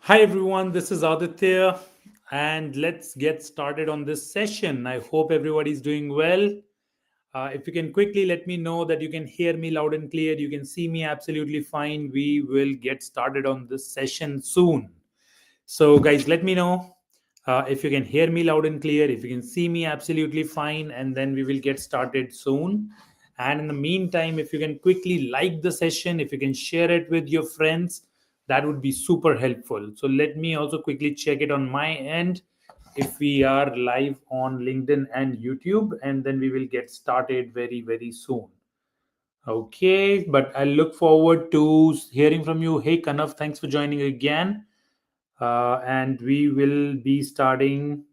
Hi everyone, this is Aditya, and let's get started on this session. I hope everybody's doing well. If you can quickly let me know that you can hear me loud and clear, you can see me absolutely fine. We will get started on this session soon. So, guys, let me know if you can hear me loud and clear, if you can see me absolutely fine, and then we will get started soon. And in the meantime, if you can quickly like the session, if you can share it with your friends, that would be super helpful. So, let me also quickly check it on my end if we are live on LinkedIn and YouTube, and then we will get started very, very soon. Okay, but I look forward to hearing from you. Hey, Kanav, thanks for joining again. And we will be starting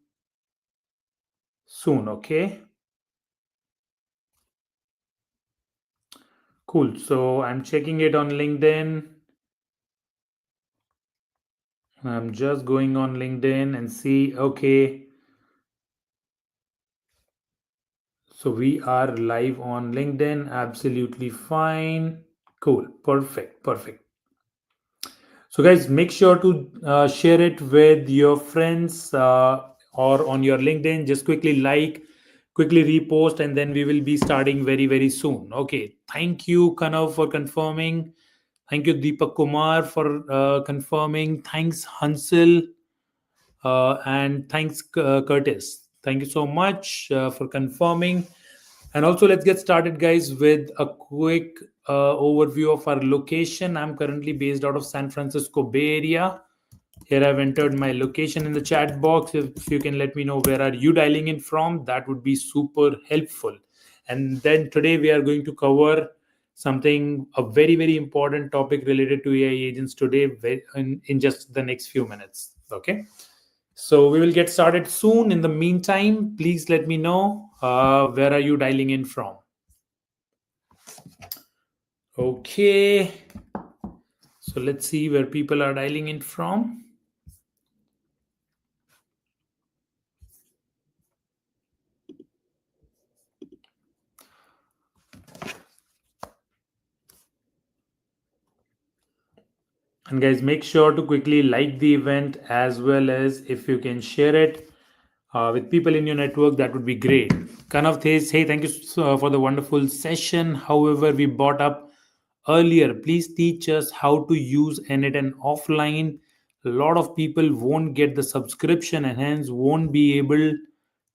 soon. Okay, cool. So I'm checking it on LinkedIn. I'm just going on LinkedIn and see. Okay, so we are live on LinkedIn. Absolutely fine. Cool. Perfect. Perfect. So, guys, make sure to share it with your friends or on your LinkedIn. Just quickly like, quickly repost, and then we will be starting very, very soon. Okay. Thank you, Kanav, for confirming. Thank you, Deepak Kumar, for confirming. Thanks, Hansel. And thanks, Curtis. Thank you so much for confirming. And also, let's get started, guys, with a quick overview of our location. I'm currently based out of San Francisco Bay Area. Here I've entered my location in the chat box. If you can let me know where are you dialing in from, that would be super helpful. And then today we are going to cover something, a very, very important topic related to AI agents today in just the next few minutes. Okay. So we will get started soon. In the meantime, please let me know where are you dialing in from. Okay. So let's see where people are dialing in from. And guys, make sure to quickly like the event as well as if you can share it with people in your network, that would be great. Kanav says, hey, thank you for the wonderful session. However, we brought up earlier, please teach us how to use N8N offline. A lot of people won't get the subscription and hence won't be able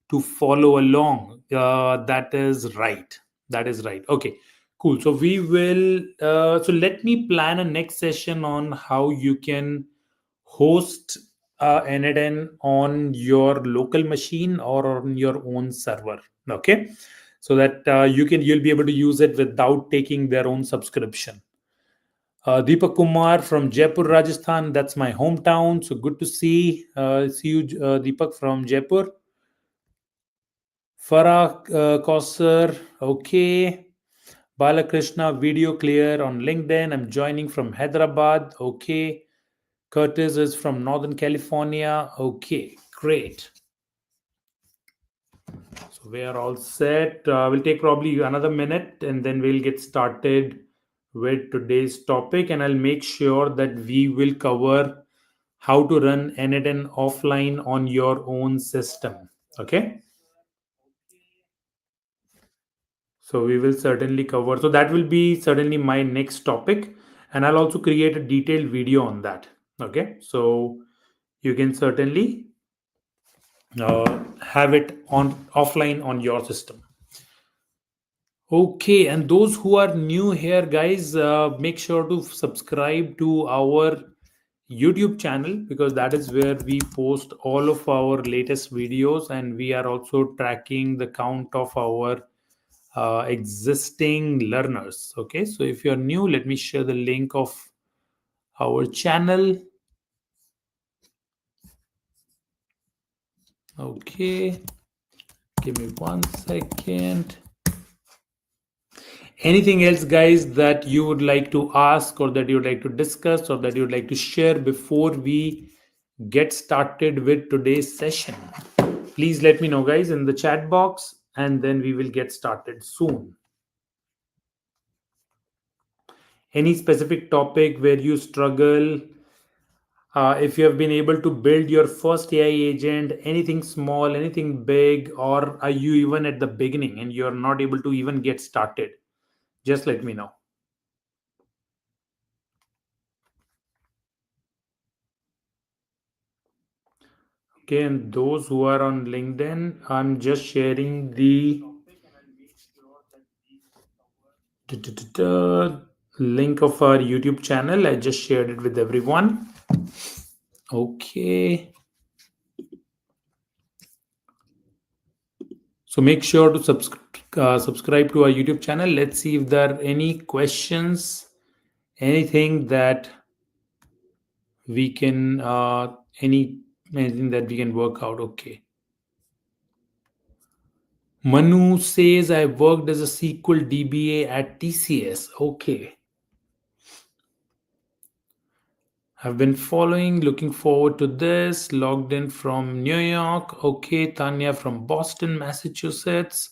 to follow along. That is right. That is right. Okay, cool. So we will. So let me plan a next session on how you can host N8N on your local machine or on your own server. Okay, so that you'll be able to use it without taking their own subscription. Deepak Kumar from Jaipur, Rajasthan. That's my hometown. So good to see you, Deepak from Jaipur. Farah Kausar, okay. Balakrishna, video clear on LinkedIn. I'm joining from Hyderabad, okay. Curtis is from Northern California, okay, great. So we are all set. We'll take probably another minute and then we'll get started with today's topic. And I'll make sure that we will cover how to run N8N offline on your own system, okay. So we will certainly cover. So that will be certainly my next topic, and I'll also create a detailed video on that. Okay, so you can certainly have it on offline on your system. Okay, and those who are new here, guys, make sure to subscribe to our YouTube channel because that is where we post all of our latest videos, and we are also tracking the count of our existing learners. Okay, so if you're new, let me share the link of our channel. Okay, give me 1 second. Anything else, guys, that you would like to ask or that you would like to discuss or that you would like to share before we get started with today's session? Please let me know, guys, in the chat box, and then we will get started soon. Any specific topic where you struggle? if you have been able to build your first AI agent, anything small, anything big, or are you even at the beginning and you're not able to even get started, just let me know. Okay, and those who are on LinkedIn, I'm just sharing the link of our YouTube channel. I just shared it with everyone. Okay. So make sure to subscribe to our YouTube channel. Let's see if there are any questions, anything that we can, anything that we can work out. Okay. Manu says I worked as a SQL DBA at TCS. Okay. I've been following, looking forward to this. Logged in from New York. Okay. Tanya from Boston, Massachusetts.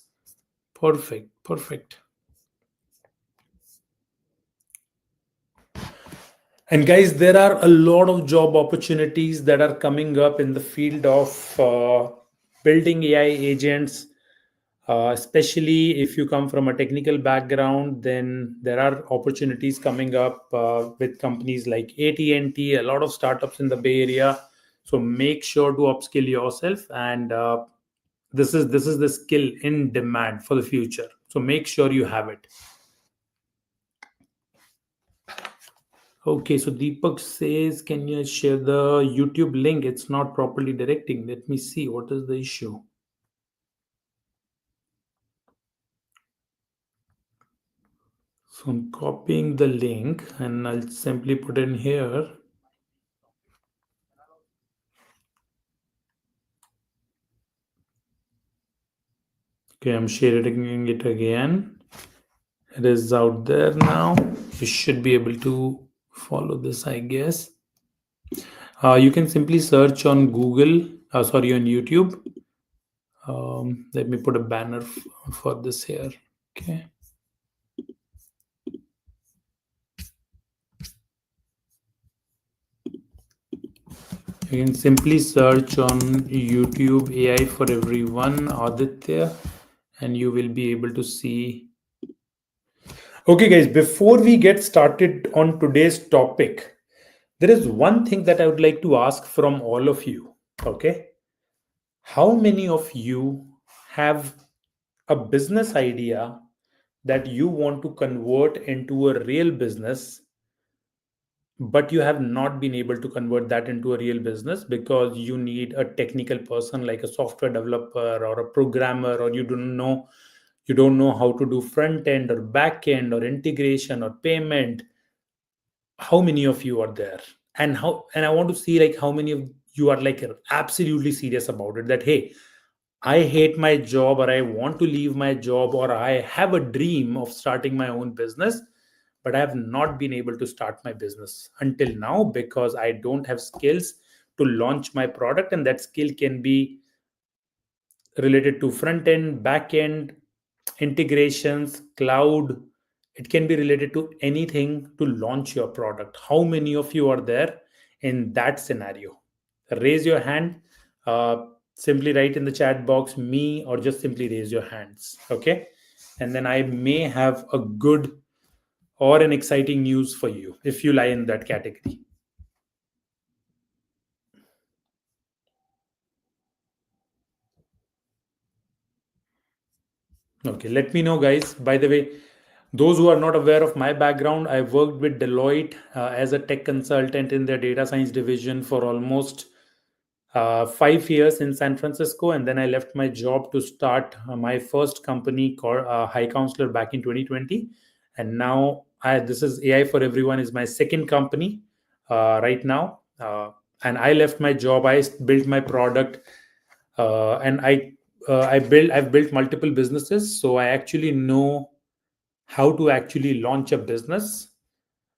Perfect. Perfect. And guys, there are a lot of job opportunities that are coming up in the field of building AI agents. Especially if you come from a technical background, then there are opportunities coming up with companies like AT&T, a lot of startups in the Bay Area. So make sure to upskill yourself, and this is the skill in demand for the future. So make sure you have it. Okay, so Deepak says, can you share the YouTube link? It's not properly directing. Let me see what is the issue. So I'm copying the link and I'll simply put in here. Okay, I'm sharing it again. It is out there now. You should be able to follow this, I guess. You can simply search on Google, sorry, on YouTube. Let me put a banner for this here. Okay. You can simply search on YouTube AI for everyone, Aditya, and you will be able to see. Okay, guys, before we get started on today's topic, there is one thing that I would like to ask from all of you. Okay. How many of you have a business idea that you want to convert into a real business, but you have not been able to convert that into a real business because you need a technical person like a software developer or a programmer, or you don't know how to do front end or back end or integration or payment? How many of you are there? And I want to see like how many of you are like absolutely serious about it, that hey, I hate my job, or I want to leave my job, or I have a dream of starting my own business, but I have not been able to start my business until now because I don't have skills to launch my product. And that skill can be related to front end, back end, integrations, cloud. It can be related to anything to launch your product. How many of you are there in that scenario? Raise your hand. Simply write in the chat box me, or just simply raise your hands. Okay. And then I may have a good or an exciting news for you if you lie in that category. Okay, let me know, guys. By the way, those who are not aware of my background, I worked with Deloitte as a tech consultant in their data science division for almost 5 years in San Francisco. And then I left my job to start my first company called High Counselor back in 2020. And now this is AI for Everyone is my second company right now. And I left my job. I built my product, and I've built multiple businesses, so I actually know how to actually launch a business.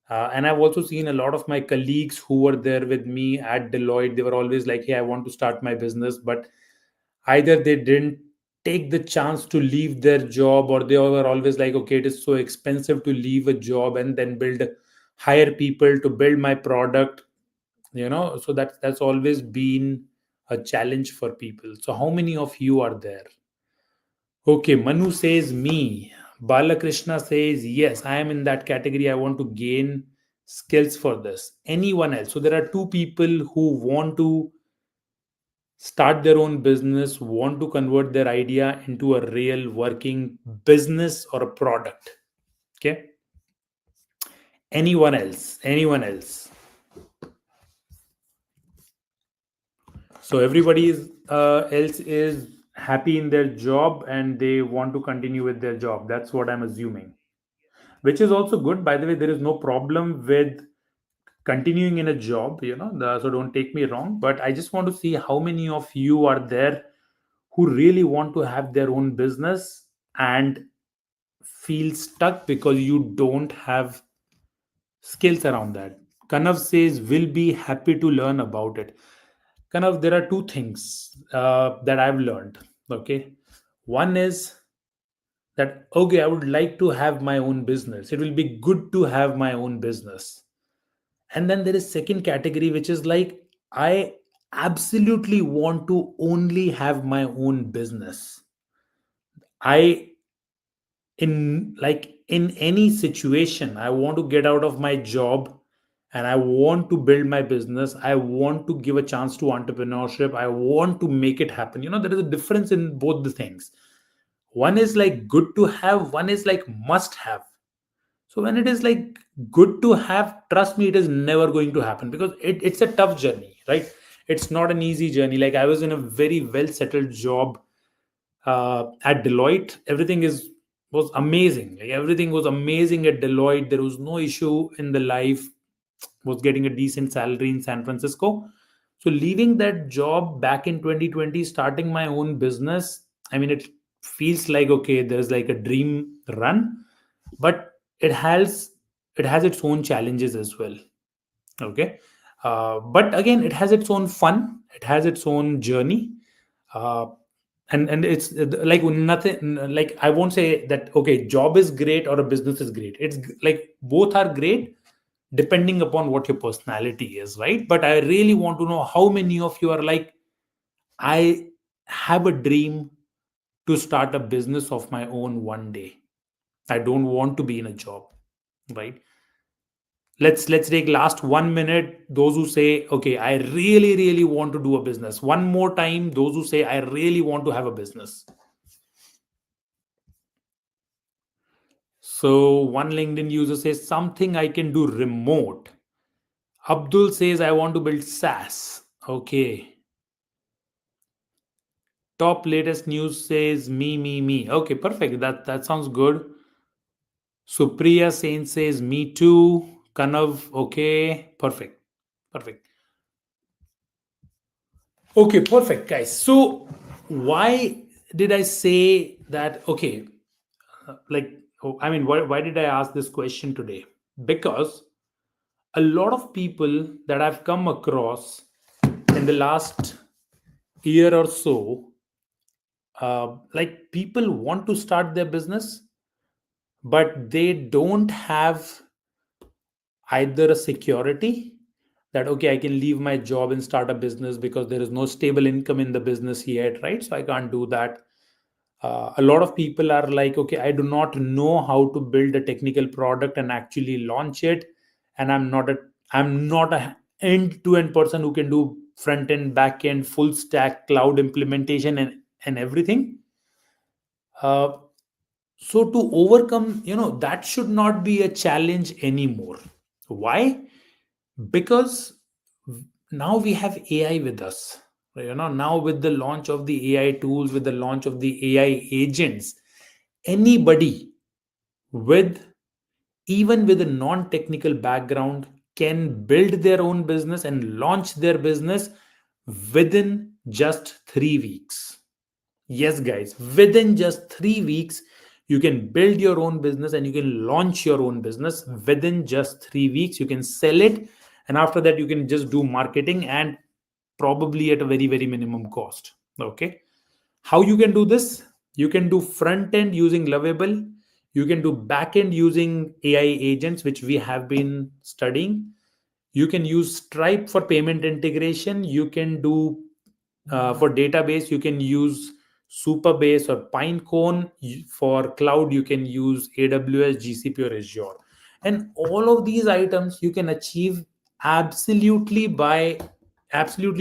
And I've also seen a lot of my colleagues who were there with me at Deloitte. They were always like, hey, I want to start my business, but either they didn't take the chance to leave their job, or they were always like, okay, it is so expensive to leave a job and then hire people to build my product. So that's always been a challenge for people. So how many of you are there? Okay, Manu says me. Balakrishna says yes, I am in that category. I want to gain skills for this. Anyone else? So there are two people who want to start their own business, want to convert their idea into a real working business or a product. Okay. Anyone else? Anyone else? So everybody else is happy in their job and they want to continue with their job. That's what I'm assuming. Which is also good. By the way, there is no problem with continuing in a job. So don't take me wrong. But I just want to see how many of you are there who really want to have their own business and feel stuck because you don't have skills around that. Kanav says, will be happy to learn about it. Kanav, there are two things that I've learned. Okay. One is that, okay, I would like to have my own business. It will be good to have my own business. And then there is second category, which is like, I absolutely want to only have my own business. I in any situation, I want to get out of my job and I want to build my business. I want to give a chance to entrepreneurship. I want to make it happen. There is a difference in both the things. One is like good to have, one is like must have. So when it is like good to have, trust me, it is never going to happen because it's a tough journey, right? It's not an easy journey. Like I was in a very well settled job at Deloitte. Everything is was amazing. Like everything was amazing at Deloitte. There was no issue in the life. Was getting a decent salary in San Francisco. So leaving that job back in 2020, starting my own business. I mean, it feels like okay, there's like a dream run, but it has it has its own challenges as well. Okay, but again, it has its own fun. It has its own journey. Uh, and it's like nothing, like I won't say that okay, job is great or a business is great. It's like both are great depending upon what your personality is, right? But I really want to know how many of you are like, I have a dream to start a business of my own one day. I don't want to be in a job, right? Let's take last 1 minute. Those who say okay, I really want to do a business, one more time. Those who say I really want to have a business. So one LinkedIn user says something I can do remote. Abdul says I want to build SaaS. Okay. Top latest news says me. Okay, perfect. That sounds good. Supriya Sain says me too. Kanav, okay, perfect. Okay, perfect, guys. So why did I say that? Okay, like I mean, why did I ask this question today? Because a lot of people that I've come across in the last year or so, like people want to start their business, but they don't have either a security that okay, I can leave my job and start a business because there is no stable income in the business yet, right? So I can't do that. A lot of people are like okay, I do not know how to build a technical product and actually launch it, and I'm not a end to end person who can do front end, back end, full stack, cloud implementation, and everything. Uh, so to overcome, that should not be a challenge anymore. Why? Because now we have AI with us. Now with the launch of the AI tools, with the launch of the AI agents, anybody with even with a non-technical background can build their own business and launch their business within just 3 weeks. Yes, guys, within just 3 weeks, you can build your own business and you can launch your own business within just 3 weeks. You can sell it, and after that, you can just do marketing and probably at a very, very minimum cost. Okay. How you can do this? You can do front end using Lovable. You can do back end using AI agents, which we have been studying. You can use Stripe for payment integration. You can do for database, you can use Superbase or Pinecone. For cloud, you can use AWS, GCP, or Azure. And all of these items you can achieve absolutely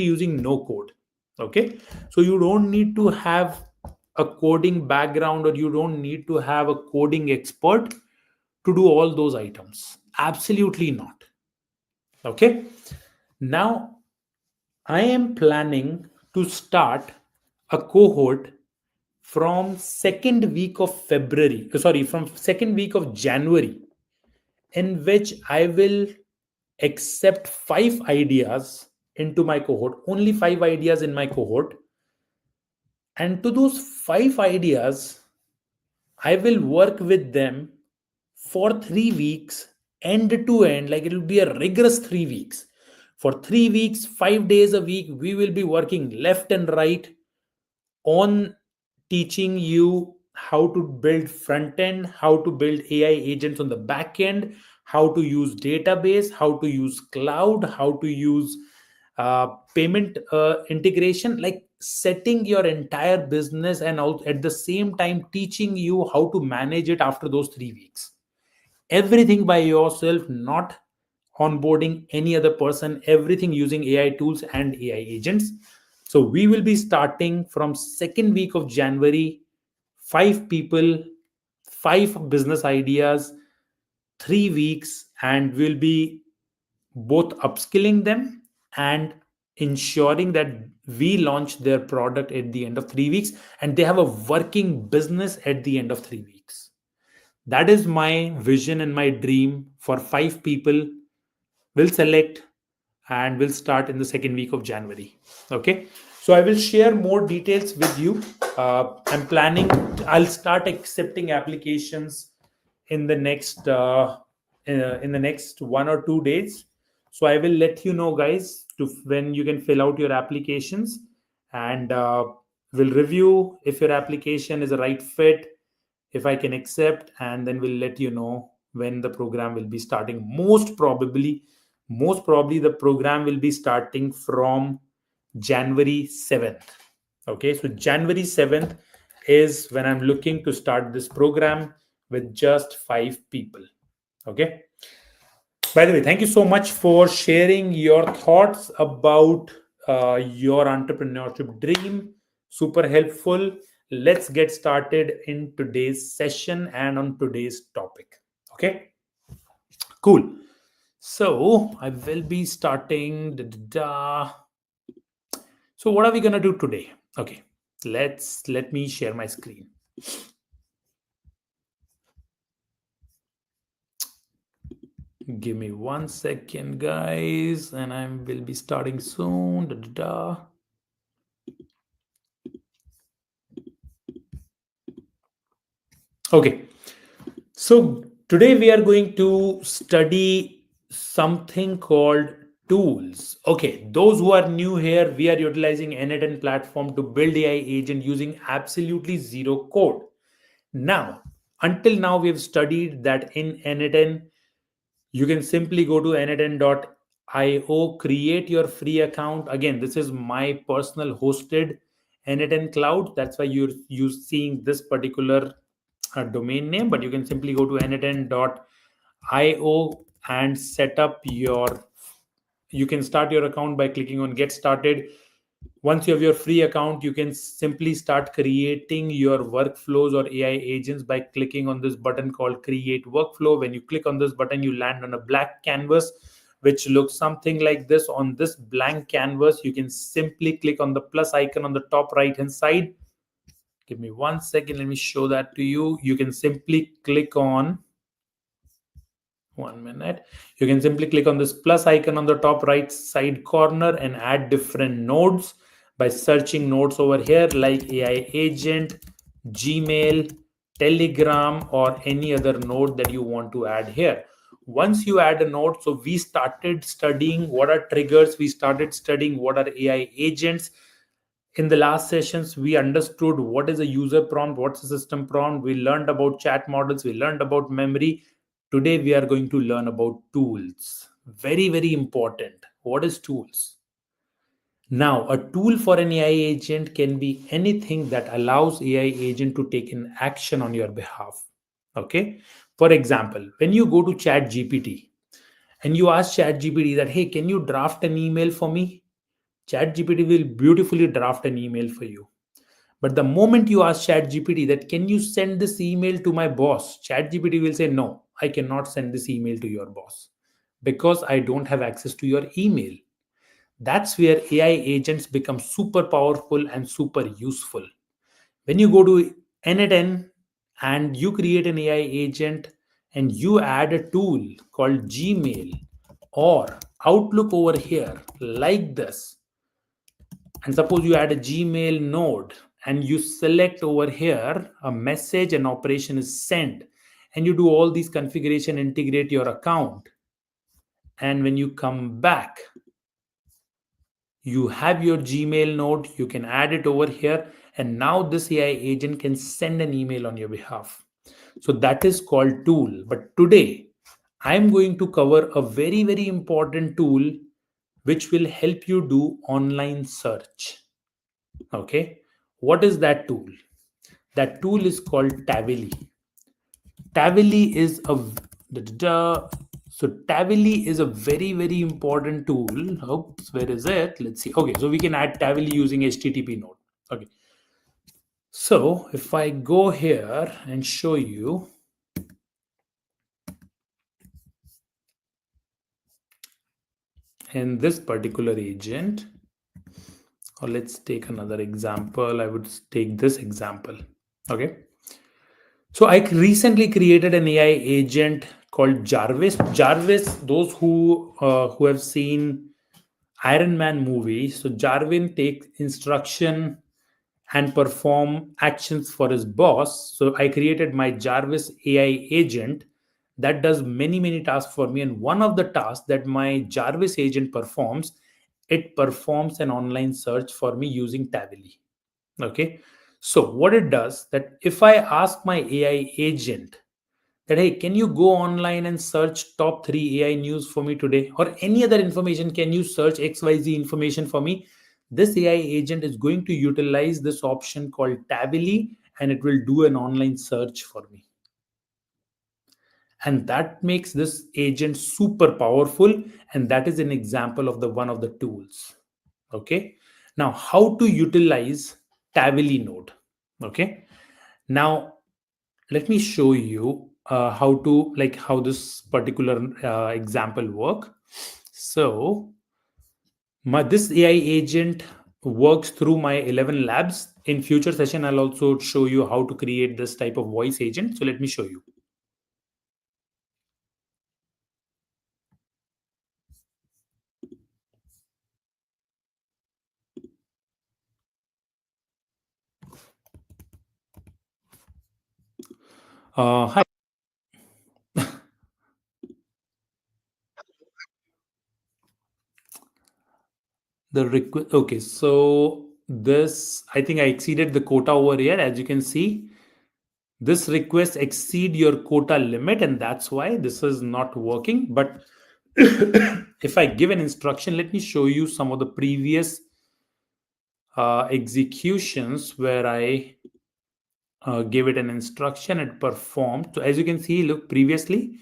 using no code. Okay, so you don't need to have a coding background, or you don't need to have a coding expert to do all those items. Absolutely not. Okay, now I am planning to start a cohort from second week of February, sorry, from second week of January, in which I will accept 5 ideas into my cohort, only 5 ideas in my cohort. And to those 5 ideas, I will work with them for 3 weeks, end to end, like it will be a rigorous 3 weeks. For 3 weeks, 5 days a week, we will be working left and right on teaching you how to build front end, how to build AI agents on the back end, how to use database, how to use cloud, how to use payment integration, like setting your entire business, and at the same time teaching you how to manage it after those 3 weeks. Everything by yourself, not onboarding any other person, everything using AI tools and AI agents. So we will be starting from second week of January, 5 people, 5 business ideas, 3 weeks, and we'll be both upskilling them and ensuring that we launch their product at the end of 3 weeks, and they have a working business at the end of 3 weeks. That is my vision and my dream. For 5 people, we'll select and we'll start in the second week of January. Okay. So I will share more details with you. I'm planning, I'll start accepting applications in the next in the next 1 or 2 days. So I will let you know, guys, to when you can fill out your applications, and we'll review if your application is a right fit, if I can accept, and then we'll let you know when the program will be starting. Most probably the program will be starting from January 7th. Okay, so January 7th is when I'm looking to start this program with just 5 people. Okay. By the way, thank you so much for sharing your thoughts about your entrepreneurship dream. Super helpful. Let's get started in today's session and on today's topic. Okay, cool. So I will be starting. So what are we gonna do today? Okay, let me share my screen. Give me 1 second, guys, and I will be starting soon. Okay, so today we are going to study something called tools. Okay, those who are new here, we are utilizing n8n platform to build AI agent using absolutely zero code. Now, until now, we have studied that in n8n, you can simply go to n8n.io, create your free account. Again, this is my personal hosted n8n cloud. That's why you're seeing this particular domain name, but you can simply go to n8n.io and set up you can start your account by clicking on get started. Once you have your free account, you can simply start creating your workflows or AI agents by clicking on this button called create workflow. When you click on this button, you land on a black canvas which looks something like this. On this blank canvas, you can simply click on the plus icon on the top right hand side. Give me 1 second. Let me show that to you. You can simply click on 1 minute. You can simply click on this plus icon on the top right side corner and add different nodes by searching nodes over here like AI agent, Gmail, Telegram, or any other node that you want to add here. Once you add a node, so we started studying what are triggers, we started studying what are AI agents. In the last sessions, we understood what is a user prompt, what's a system prompt. We learned about chat models, we learned about memory. Today, we are going to learn about tools. Very, very important. What is tools? Now, a tool for an AI agent can be anything that allows AI agent to take an action on your behalf. Okay. For example, when you go to Chat GPT and you ask Chat GPT that, hey, can you draft an email for me? Chat GPT will beautifully draft an email for you. But the moment you ask Chat GPT that, can you send this email to my boss? Chat GPT will say, no, I cannot send this email to your boss because I don't have access to your email. That's where AI agents become super powerful and super useful. When you go to n8n and you create an AI agent and you add a tool called Gmail or Outlook over here, like this, and suppose you add a Gmail node and you select over here a message and operation is sent, and you do all these configuration, integrate your account, and when you come back, you have your Gmail node, you can add it over here, and now this AI agent can send an email on your behalf. So that is called tool. But today, I'm going to cover a very, very important tool which will help you do online search. Okay. What is that tool? That tool is called Tavily. Tavily is a so Tavily is a very, very important tool. Oops, where is it? Let's see. Okay, so we can add Tavily using HTTP node. Okay, so if I go here and show you in this particular agent, or let's take another example. I would take this example. Okay, so I recently created an AI agent called Jarvis. Jarvis, those who have seen Iron Man movie, so Jarvin takes instruction and perform actions for his boss. So I created my Jarvis AI agent that does many, many tasks for me. And one of the tasks that my Jarvis agent performs, it performs an online search for me using Tavily. Okay. So what it does that if I ask my AI agent that, hey, can you go online and search top 3 AI news for me today, or any other information, can you search XYZ information for me? This AI agent is going to utilize this option called Tavily, and it will do an online search for me. And that makes this agent super powerful, and that is an example of the one of the tools. Okay. Now, how to utilize Tavily node? Okay. Now, let me show you how this particular example work. So this AI agent works through my 11 labs. In future session, I'll also show you how to create this type of voice agent. So let me show you. Hi. The request. Okay, so this, I think I exceeded the quota over here. As you can see, this request exceed your quota limit, and that's why this is not working. But if I give an instruction, let me show you some of the previous executions where I gave it an instruction, it performed. So as you can see, look, previously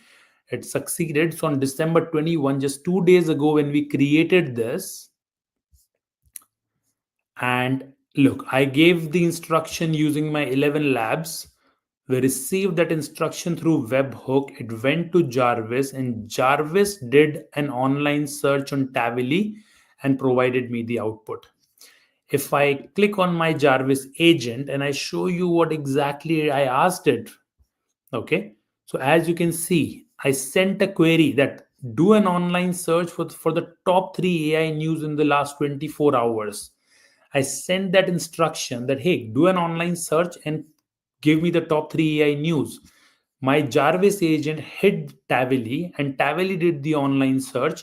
it succeeded. So on December 21, just 2 days ago, when we created this, and look, I gave the instruction using my 11 labs. We received that instruction through webhook. It went to Jarvis, and Jarvis did an online search on Tavily and provided me the output. If I click on my Jarvis agent and I show you what exactly I asked it, okay, so as you can see, I sent a query that do an online search for the top 3 AI news in the last 24 hours. I sent that instruction that, hey, do an online search and give me the top 3 AI news. My Jarvis agent hit Tavily, and Tavily did the online search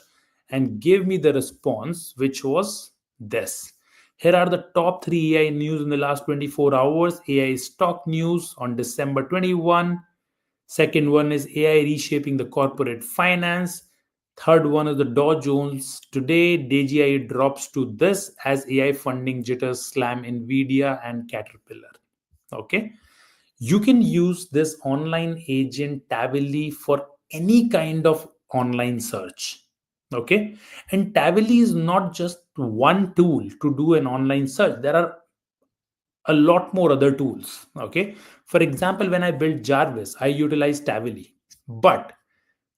and gave me the response, which was this. Here are the top 3 AI news in the last 24 hours. AI stock news on December 21. Second one is AI reshaping the corporate finance. Third one is the Dow Jones. Today, DJI drops to this as AI funding jitters slam Nvidia and Caterpillar. Okay. You can use this online agent Tavily for any kind of online search. Okay. And Tavily is not just one tool to do an online search. There are a lot more other tools. Okay. For example, when I built Jarvis, I utilized Tavily. But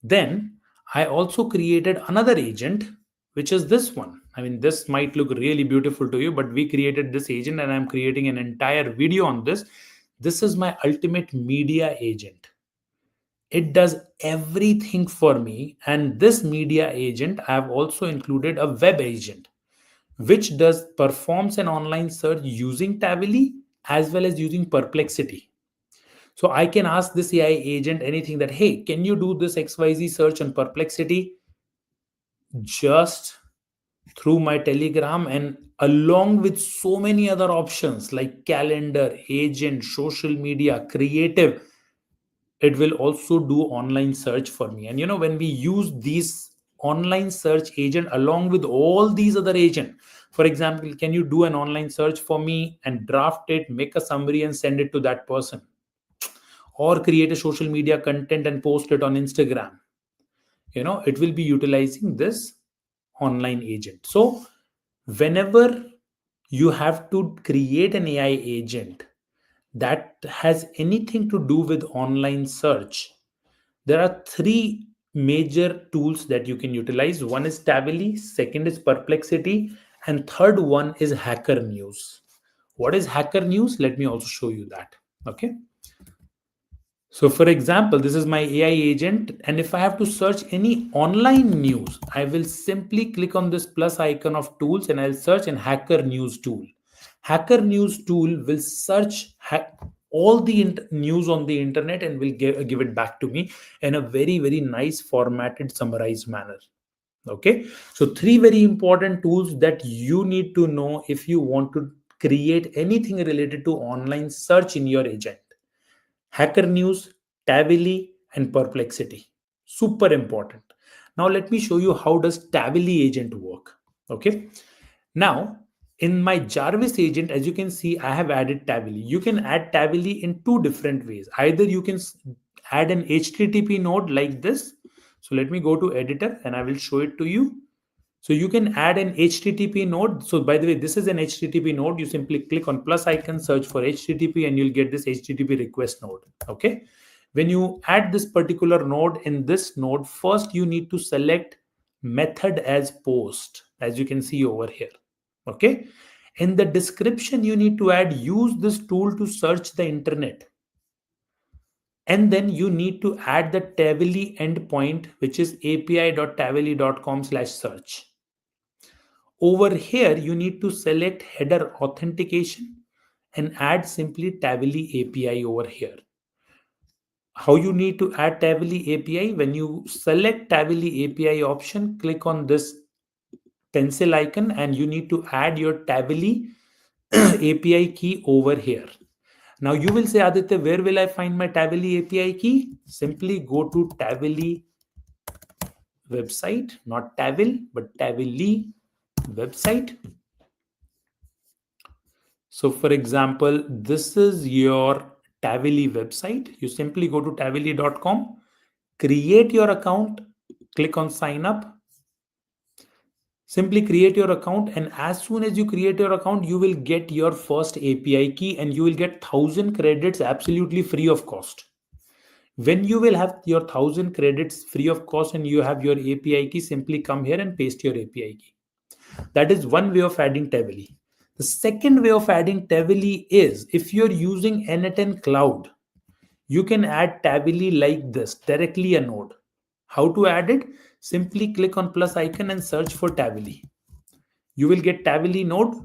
then I also created another agent, which is this one. I mean, this might look really beautiful to you, but we created this agent and I'm creating an entire video on this. This is my ultimate media agent. It does everything for me. And this media agent, I have also included a web agent, which does performs an online search using Tavily as well as using Perplexity. So I can ask this AI agent anything that, hey, can you do this XYZ search on Perplexity? Just through my Telegram, and along with so many other options like calendar, agent, social media, creative, it will also do online search for me. And when we use these online search agent along with all these other agent, for example, can you do an online search for me and draft it, make a summary and send it to that person, or create a social media content and post it on Instagram? It will be utilizing this online agent. So whenever you have to create an AI agent that has anything to do with online search, there are three major tools that you can utilize. One is Tavily, second is Perplexity, and third one is Hacker News. What is Hacker News? Let me also show you that. Okay. So, for example, this is my AI agent, and if I have to search any online news, I will simply click on this plus icon of tools and I'll search in Hacker News tool. Hacker News tool will search all the news on the internet and will give it back to me in a very, very nice formatted, summarized manner. Okay. So, three very important tools that you need to know if you want to create anything related to online search in your agent. Hacker News, Tavily, and Perplexity. Super important. Now let me show you how does Tavily agent work. Okay. Now in my Jarvis agent, as you can see, I have added Tavily. You can add Tavily in two different ways. Either you can add an HTTP node like this. So let me go to editor and I will show it to you. So you can add an HTTP node. So by the way, this is an HTTP node. You simply click on plus icon, search for HTTP, and you'll get this HTTP request node. Okay. When you add this particular node in this node, first you need to select method as post, as you can see over here. Okay. In the description, you need to add use this tool to search the internet. And then you need to add the Tavily endpoint, which is api.tavily.com/search. Over here, you need to select header authentication and add simply Tavily API over here. How you need to add Tavily API? When you select Tavily API option, click on this pencil icon and you need to add your Tavily API key over here. Now you will say, Aditya, where will I find my Tavily API key? Simply go to Tavily website, not Tavil, but Tavily website. So for example, this is your Tavily website. You simply go to tavily.com, create your account, click on sign up. Simply create your account, and as soon as you create your account, you will get your first API key and you will get 1,000 credits absolutely free of cost. When you will have your 1,000 credits free of cost and you have your API key, simply come here and paste your API key. That is one way of adding Tavily. The second way of adding Tavily is if you're using N8N Cloud, you can add Tavily like this, directly a node. How to add it? Simply click on plus icon and search for Tavily. You will get Tavily node.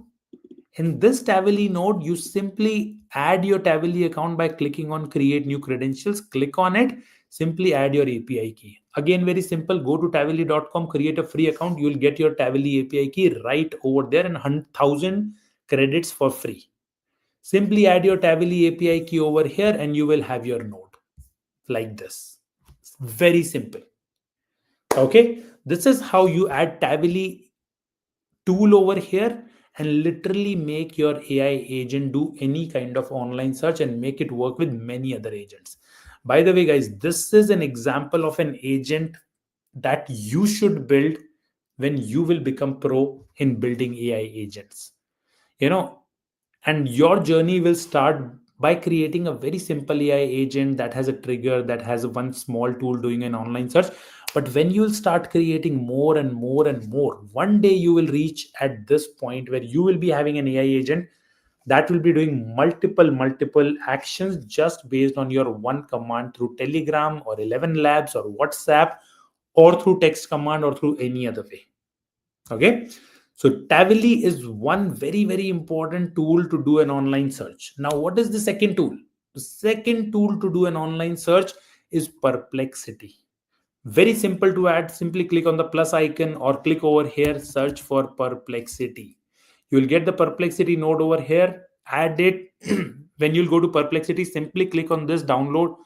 In this Tavily node, you simply add your Tavily account by clicking on create new credentials. Click on it. Simply add your API key. Again, very simple. Go to tavily.com, create a free account. You will get your Tavily API key right over there and 1,000 credits for free. Simply add your Tavily API key over here and you will have your node like this. Very simple. Okay. This is how you add Tably tool over here and literally make your AI agent do any kind of online search and make it work with many other agents. By the way, guys, this is an example of an agent that you should build when you will become pro in building AI agents. You know, and your journey will start by creating a very simple AI agent that has a trigger, that has one small tool doing an online search. But when you will start creating more and more and more, one day you will reach at this point where you will be having an AI agent that will be doing multiple actions just based on your one command through Telegram or 11 Labs or WhatsApp or through text command or through any other way. Okay. So Tavily is one very important tool to do an online search. Now, what is the second tool? The second tool to do an online search is Perplexity. Very simple to add. Simply click on the plus icon or click over here, search for Perplexity. You will get the Perplexity node over here. Add it. When you'll go to Perplexity, simply click on this download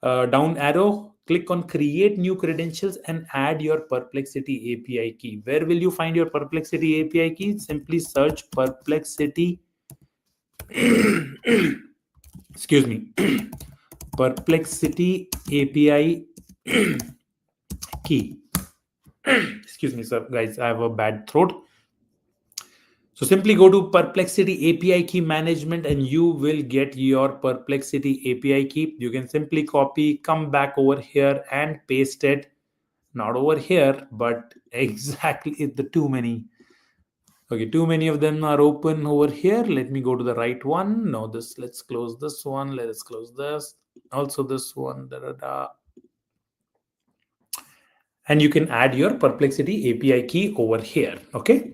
down arrow, click on create new credentials and add your Perplexity API key. Where will you find your Perplexity API key? Simply search Perplexity. Excuse me. Perplexity API key. Excuse me, sir, guys. I have a bad throat. So simply go to Perplexity API key management and you will get your Perplexity API key. You can simply copy, come back over here and paste it. Not over here, but exactly the too many. Okay, too many of them are open over here. Let me go to the right one. No, this, let's close this one. Let's close this. Also this one. Da, da, da. And you can add your Perplexity API key over here. Okay.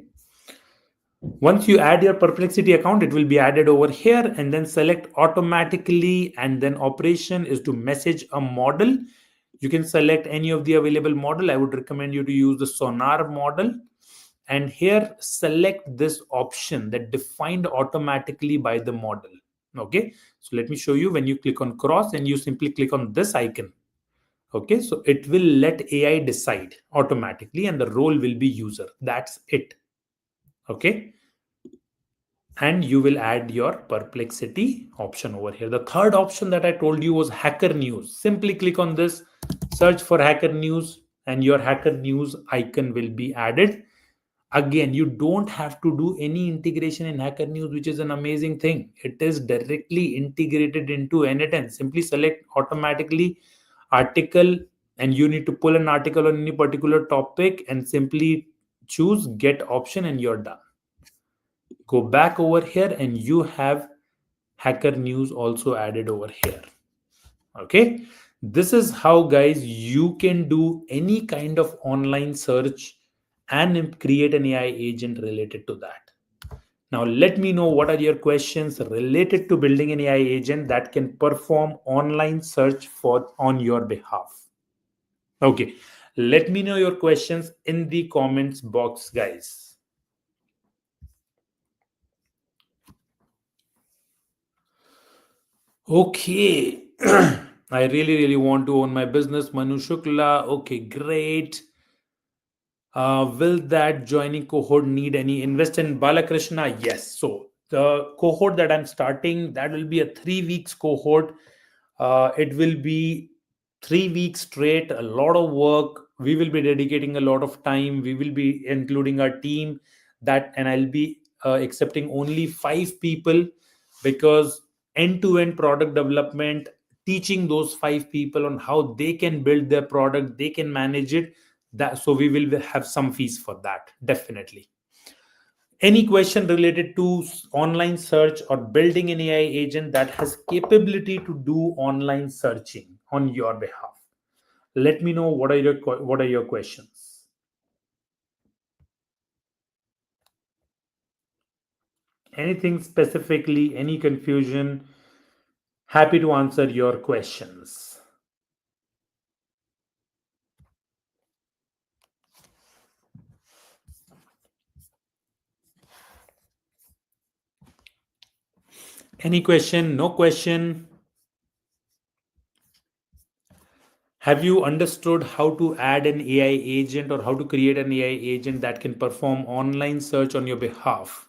Once you add your Perplexity account, it will be added over here and then select automatically. And then operation is to message a model. You can select any of the available model. I would recommend you to use the Sonar model. And here select this option that defined automatically by the model. Okay. So let me show you. When you click on cross and you simply click on this icon. Okay. So it will let AI decide automatically and the role will be user. That's it. Okay. And you will add your Perplexity option over here. The third option that I told you was Hacker News. Simply click on this, search for Hacker News, and your Hacker News icon will be added. Again, you don't have to do any integration in Hacker News, which is an amazing thing. It is directly integrated into n8n. Simply select automatically article, and you need to pull an article on any particular topic and simply choose get option and you're done. Go back over here and you have Hacker News also added over here. Okay. This is how, guys, you can do any kind of online search and create an AI agent related to that. Now, let me know what are your questions related to building an AI agent that can perform online search for on your behalf. Okay. Let me know your questions in the comments box, guys. Okay. I really want to own my business. Manu Shukla. Okay, great. Will that joining cohort need any invest in Balakrishna? Yes. So the cohort that I'm starting, that will be a 3 weeks cohort. It will be 3 weeks straight, a lot of work. We will be dedicating a lot of time. We will be including our team that, and I'll be accepting only 5 people because end-to-end product development, teaching those 5 people on how they can build their product, they can manage it. That, so we will have some fees for that, definitely. Any question related to online search or building an AI agent that has capability to do online searching on your behalf, let me know what are your questions. Anything specifically, any confusion, happy to answer your questions. Any question? No question? Have you understood how to add an AI agent or how to create an AI agent that can perform online search on your behalf?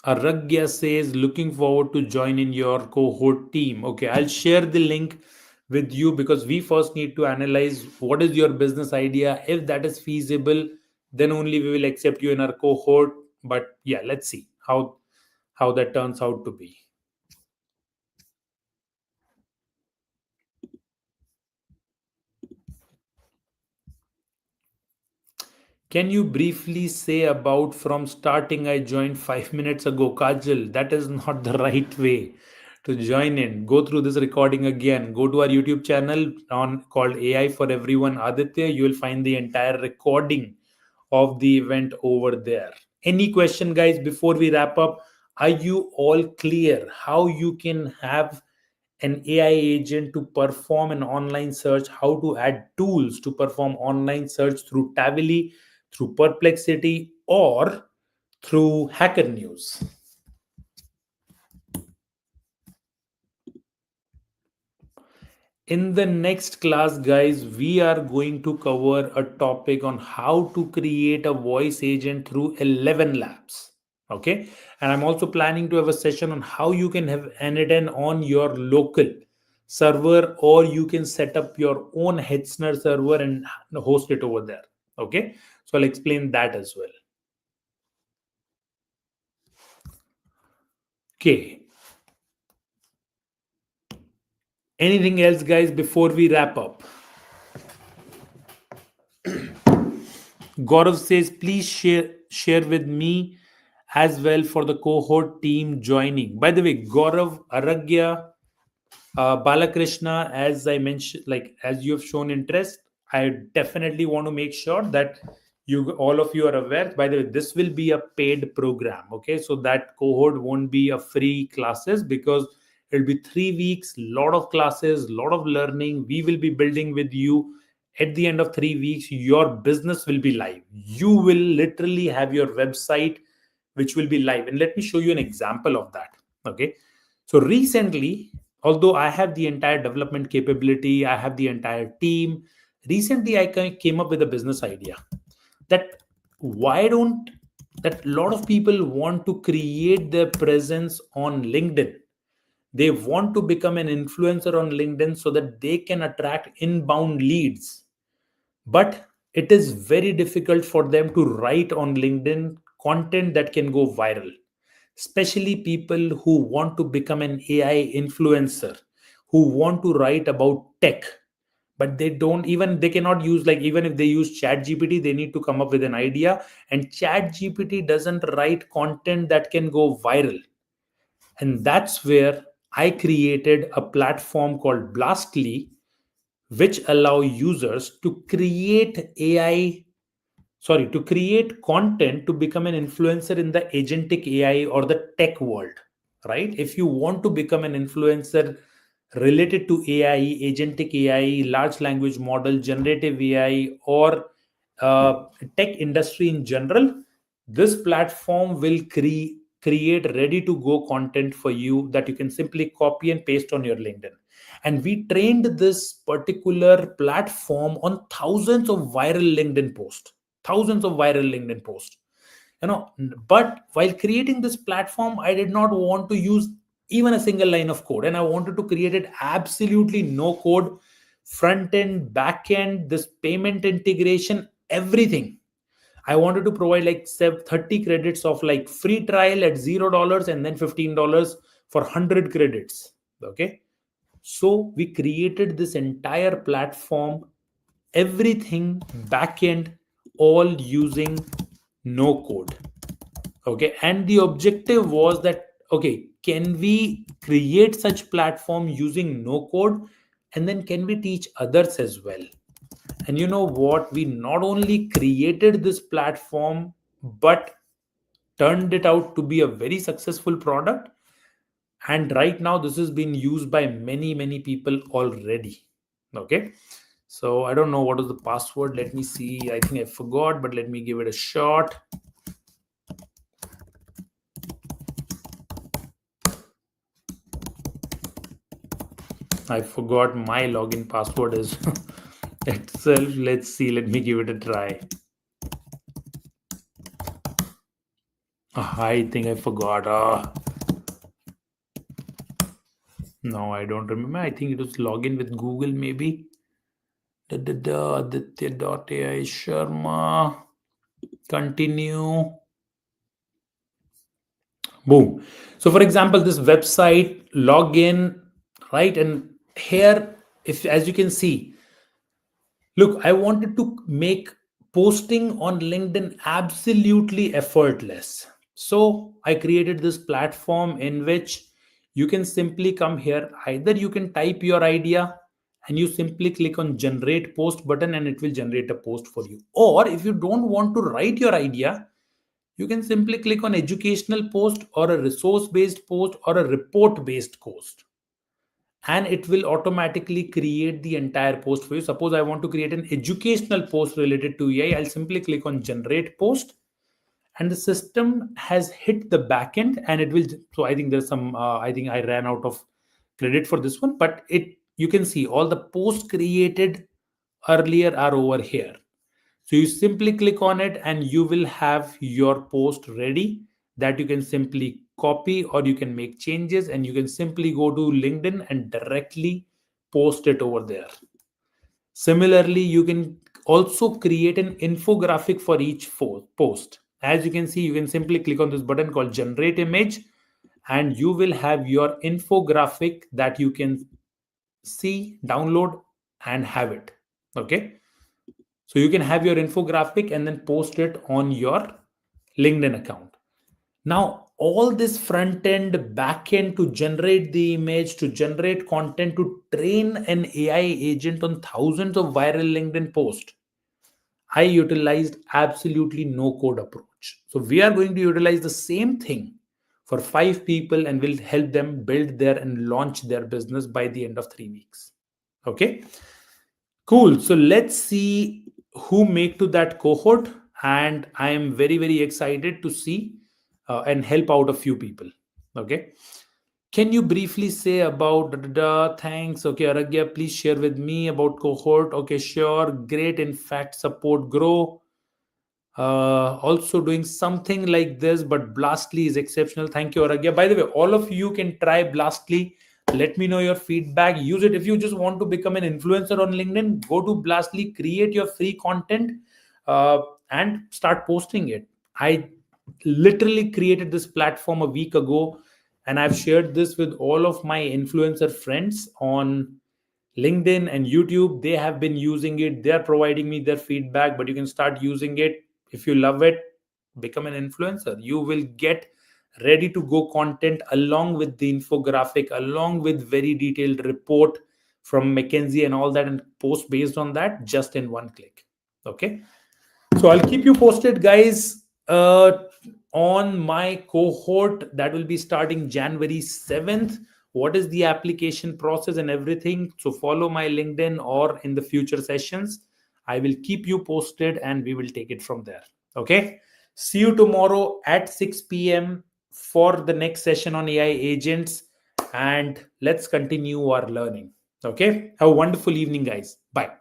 Aragya says, looking forward to joining your cohort team. Okay, I'll share the link with you because we first need to analyze what is your business idea. If that is feasible, then only we will accept you in our cohort. But yeah, let's see how that turns out to be. Can you briefly say about from starting I joined 5 minutes ago, Kajal? That is not the right way to join in. Go through this recording again. Go to our YouTube channel on called AI for Everyone Aditya. You will find the entire recording of the event over there. Any question, guys, before we wrap up? Are you all clear how you can have an AI agent to perform an online search, how to add tools to perform online search through Tavily, through Perplexity, or through Hacker News? In the next class, guys, we are going to cover a topic on how to create a voice agent through 11 labs. Okay. And I'm also planning to have a session on how you can have N8N on your local server, or you can set up your own Hetzner server and host it over there. Okay. So I'll explain that as well. Okay. Anything else, guys, before we wrap up? Gaurav says, please share with me as well for the cohort team joining. By the way, Gaurav, Aragya, Balakrishna, as I mentioned, like as you have shown interest, I definitely want to make sure that you all of you are aware. By the way, this will be a paid program. Okay, so that cohort won't be a free classes because it'll be 3 weeks, lot of classes, lot of learning. We will be building with you. At the end of 3 weeks, your business will be live. You will literally have your website, which will be live. And let me show you an example of that. Okay, so recently, although I have the entire development capability, I have the entire team. Recently, I came up with a business idea that why don't that lot of people want to create their presence on LinkedIn. They want to become an influencer on LinkedIn so that they can attract inbound leads. But it is very difficult for them to write on LinkedIn content that can go viral, especially people who want to become an AI influencer, who want to write about tech, but they cannot use, like, even if they use Chat GPT, they need to come up with an idea, and Chat GPT doesn't write content that can go viral. And that's where I created a platform called Blastly, which allow users to create to create content to become an influencer in the agentic AI or the tech world, right? If you want to become an influencer related to AI, agentic AI, large language model, generative AI, or tech industry in general, this platform will create ready to go content for you that you can simply copy and paste on your LinkedIn. And we trained this particular platform on thousands of viral LinkedIn posts, you know. But while creating this platform, I did not want to use even a single line of code, and I wanted to create it absolutely no code, front end, back end, this payment integration, everything. I wanted to provide like 30 credits of like free trial at $0 and then $15 for 100 credits. Okay, so we created this entire platform, everything backend, all using no code. Okay, and the objective was that, okay, can we create such platform using no code, and then can we teach others as well? And you know what, we not only created this platform but turned it out to be a very successful product. And right now this is being used by many people already. Okay, so I don't know what is the password. Let me see, I think I forgot, but let me give it a shot. I forgot my login password is itself. Let's see. Let me give it a try. I think I forgot. No, I don't remember. I think it was login with Google, maybe. Aditya.ai Sharma. Continue. Boom. So, for example, this website login, right? And here, if as you can see, look, I wanted to make posting on LinkedIn absolutely effortless. So I created this platform in which you can simply come here. Either you can type your idea and you simply click on generate post button and it will generate a post for you. Or if you don't want to write your idea, you can simply click on educational post or a resource based post or a report based post, and it will automatically create the entire post for you. Suppose I want to create an educational post related to AI, I'll simply click on generate post, and the system has hit the backend, and it will. So I think there's some. I think I ran out of credit for this one, but it you can see all the posts created earlier are over here. So you simply click on it and you will have your post ready that you can simply copy or you can make changes, and you can simply go to LinkedIn and directly post it over there. Similarly, you can also create an infographic for each post. As you can see, you can simply click on this button called generate image and you will have your infographic that you can see, download, and have it. Okay. So you can have your infographic and then post it on your LinkedIn account. Now, all this front end, back end to generate the image, to generate content, to train an AI agent on thousands of viral LinkedIn posts, I utilized absolutely no code approach. So we are going to utilize the same thing for 5 people and will help them build their and launch their business by the end of 3 weeks. Okay. Cool. So let's see who make to that cohort, and I am very very excited to see and help out a few people. Okay. Can you briefly say about thanks? Okay, Aragya, please share with me about cohort. Okay, sure. Great. In fact, support grow. Also doing something like this, but Blastly is exceptional. Thank you, Aragya. By the way, all of you can try Blastly. Let me know your feedback. Use it if you just want to become an influencer on LinkedIn. Go to Blastly, create your free content, and start posting it. I literally created this platform a week ago, and I've shared this with all of my influencer friends on LinkedIn and YouTube. They have been using it. They're providing me their feedback, but you can start using it. If you love it, become an influencer. You will get ready to go content along with the infographic, along with very detailed report from McKinsey and all that, and post based on that just in one click. Okay. So I'll keep you posted, guys, on my cohort that will be starting January 7th. What is the application process and everything? So follow my LinkedIn, or in the future sessions, I will keep you posted and we will take it from there. Okay. See you tomorrow at 6 p.m. for the next session on AI agents, and let's continue our learning. Okay. Have a wonderful evening, guys. Bye.